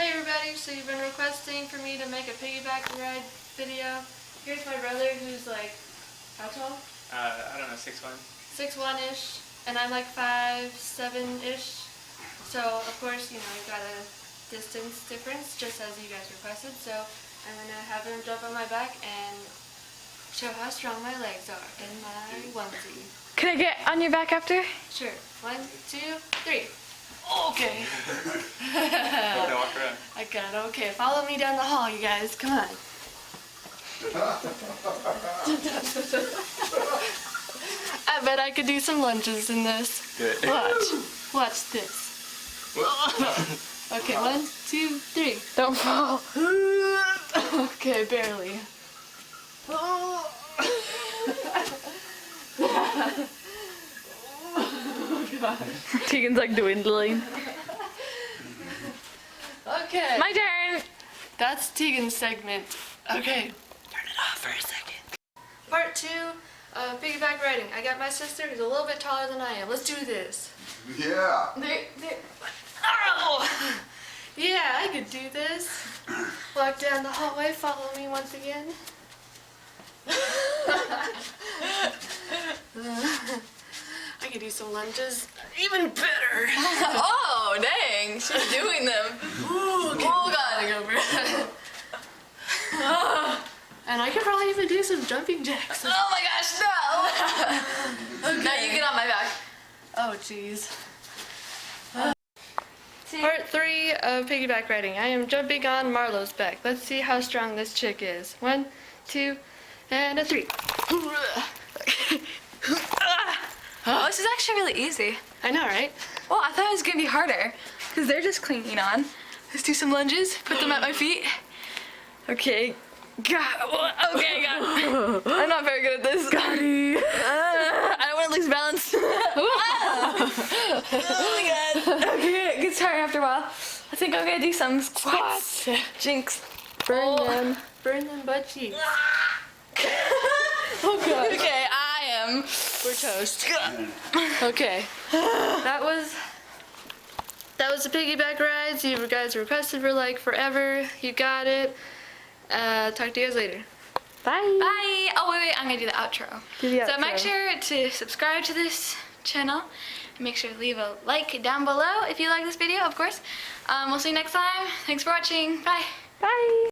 Hey everybody, so you've been requesting for me to make a piggyback ride video. Here's my brother who's like, how tall? I don't know, 6'1". 6'1"-ish, and I'm like 5'7"-ish. So of course, you know, we've got a distance difference just as you guys requested. So I'm gonna have him jump on my back and show how strong my legs are in my onesie. Can I get on your back after? Sure. 1, 2, 3. Okay. Okay, walk around. I got it. Okay, follow me down the hall, you guys. Come on. I bet I could do some lunges in this. Good. Watch this. Okay, 1, 2, 3. Don't fall. Okay, barely. Tegan's like dwindling. Okay. My turn. That's Tegan's segment. Okay, turn it off for a second. Part 2 of piggyback riding. I got my sister who's a little bit taller than I am. Let's do this. Yeah. Oh! Yeah, I could do this. Walk down the hallway, follow me once again. I could do some lunges. Even better. Oh, dang. She's doing them. Ooh, okay. Oh god, I go and I could probably even do some jumping jacks. Oh my gosh, no. Okay. Now you get on my back. Oh jeez. Part 3 of piggyback riding. I am jumping on Marlo's back. Let's see how strong this chick is. 1, 2, and a 3. Oh, this is actually really easy. I know, right? Well, I thought it was gonna be harder because they're just clinging on. Let's do some lunges. Put them at my feet. Okay. God. Okay, God. I'm not very good at this. Gotti. I don't want to lose balance. Oh my God. Okay, it gets hard after a while. I think I'm gonna do some squats. Jinx. Burn them butt cheeks. Oh god. Okay, We're toast. Okay. That was the piggyback rides you guys requested for like forever. You got it. Talk to you guys later. Bye. Bye. Oh wait, I'm gonna do the outro. So make sure to subscribe to this channel. And make sure to leave a like down below if you like this video, of course. We'll see you next time. Thanks for watching. Bye. Bye.